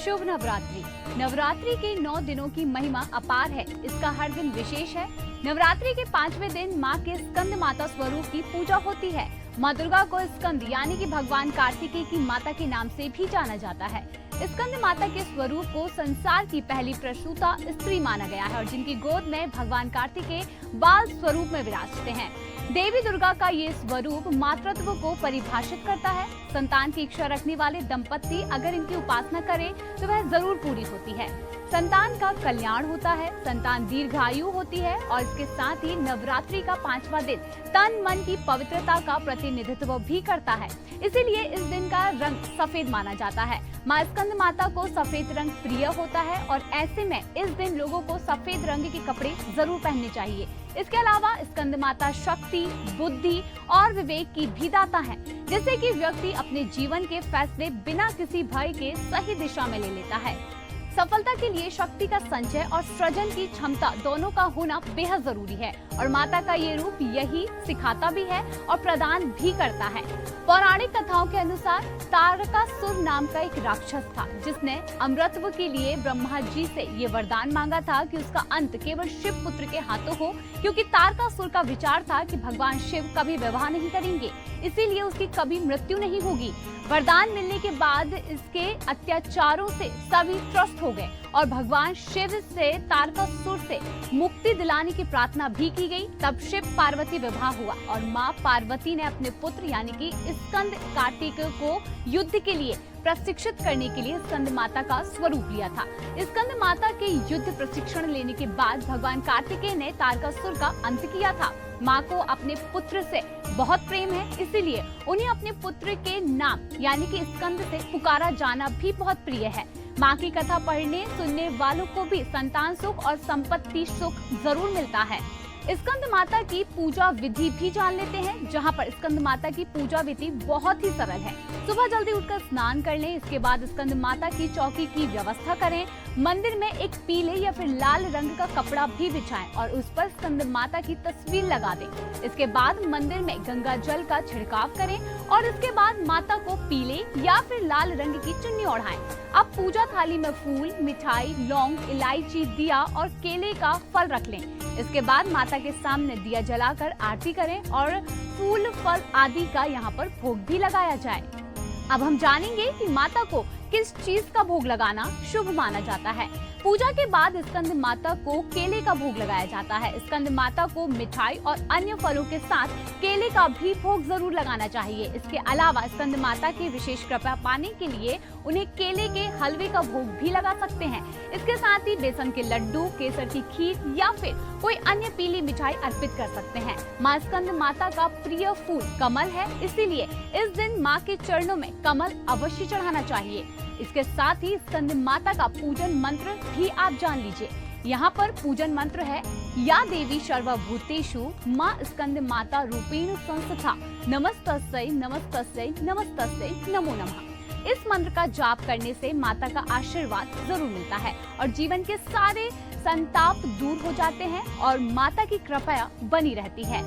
शुभ नवरात्रि। नवरात्रि के 9 दिनों की महिमा अपार है। इसका हर दिन विशेष है। नवरात्रि के 5वें दिन माँ के स्कंद माता स्वरूप की पूजा होती है। माँ दुर्गा को स्कंद यानी कि भगवान कार्तिकेय की माता के नाम से भी जाना जाता है। स्कंद माता के स्वरूप को संसार की पहली प्रसूता स्त्री माना गया है और जिनकी गोद में भगवान कार्तिकेय बाल स्वरूप में विराजते हैं। देवी दुर्गा का ये स्वरूप मातृत्व को परिभाषित करता है। संतान की इच्छा रखने वाले दंपत्ति अगर इनकी उपासना करें तो वह जरूर पूरी होती है। संतान का कल्याण होता है, संतान दीर्घायु होती है और इसके साथ ही नवरात्रि का 5वां दिन तन मन की पवित्रता का प्रतिनिधित्व भी करता है। इसीलिए इस दिन का रंग सफेद माना जाता है। माँ स्कंद माता को सफेद रंग प्रिय होता है और ऐसे में इस दिन लोगों को सफेद रंग के कपड़े जरूर पहनने चाहिए। इसके अलावा स्कंद माता शक्ति, बुद्धि और विवेक की भी दाता है, जिससे कि व्यक्ति अपने जीवन के फैसले बिना किसी भय के सही दिशा में ले लेता है। सफलता के लिए शक्ति का संचय और सृजन की क्षमता दोनों का होना बेहद जरूरी है और माता का ये रूप यही सिखाता भी है और प्रदान भी करता है। पौराणिक कथाओं के अनुसार तारकासुर नाम का एक राक्षस था जिसने अमृतत्व के लिए ब्रह्मा जी से ये वरदान मांगा था कि उसका अंत केवल शिव पुत्र के हाथों हो, क्योंकि तारकासुर का विचार था कि भगवान शिव कभी विवाह नहीं करेंगे, इसीलिए उसकी कभी मृत्यु नहीं होगी। वरदान मिलने के बाद इसके अत्याचारों से सभी त्रस्त हो गए और भगवान शिव से तारकासुर से मुक्ति दिलाने की प्रार्थना भी की गई। तब शिव पार्वती विवाह हुआ और माँ पार्वती ने अपने पुत्र यानी कि स्कंद कार्तिकेय को युद्ध के लिए प्रशिक्षित करने के लिए स्कंद माता का स्वरूप लिया था। स्कंद माता के युद्ध प्रशिक्षण लेने के बाद भगवान कार्तिकेय ने तारकासुर का अंत किया था। माँ को अपने पुत्र से बहुत प्रेम है, इसीलिए उन्हें अपने पुत्र के नाम यानी कि स्कंद से पुकारा जाना भी बहुत प्रिय है। माँ की कथा पढ़ने सुनने वालों को भी संतान सुख और संपत्ति सुख जरूर मिलता है। स्कंद माता की पूजा विधि भी जान लेते हैं, जहाँ पर स्कंद माता की पूजा विधि बहुत ही सरल है। सुबह जल्दी उठकर स्नान कर लें, इसके बाद स्कंद माता की चौकी की व्यवस्था करें। मंदिर में एक पीले या फिर लाल रंग का कपड़ा भी बिछाएं और उस पर स्कंद माता की तस्वीर लगा दें। इसके बाद मंदिर में गंगा जल का छिड़काव करें और इसके बाद माता को पीले या फिर लाल रंग की चुन्नी ओढ़ाएं। अब पूजा थाली में फूल, मिठाई, लौंग, इलायची, दिया और केले का फल रख लें। इसके बाद माता के सामने दिया जलाकर आरती करें और फूल, फल आदि का यहाँ पर भोग भी लगाया जाए। अब हम जानेंगे कि माता को किस चीज का भोग लगाना शुभ माना जाता है। पूजा के बाद स्कंद माता को केले का भोग लगाया जाता है। स्कंद माता को मिठाई और अन्य फलों के साथ केले का भी भोग जरूर लगाना चाहिए। इसके अलावा स्कंद माता की विशेष कृपा पाने के लिए उन्हें केले के हलवे का भोग भी लगा सकते हैं। इसके साथ ही बेसन के लड्डू, केसर की खीर या फिर कोई अन्य पीली मिठाई अर्पित कर सकते हैं। माँ स्कंद माता का प्रिय फूल कमल है, इसीलिए इस दिन माँ के चरणों में कमल अवश्य चढ़ाना चाहिए। इसके साथ ही स्कंद माता का पूजन मंत्र भी आप जान लीजिए। यहाँ पर पूजन मंत्र है, या देवी सर्वभूतेषु माँ स्कंद माता रूपेण संस्था नमस्तस्यै नमस्तस्यै नमस्तस्यै नमो नमः। इस मंत्र का जाप करने से माता का आशीर्वाद जरूर मिलता है और जीवन के सारे संताप दूर हो जाते हैं और माता की कृपा बनी रहती है।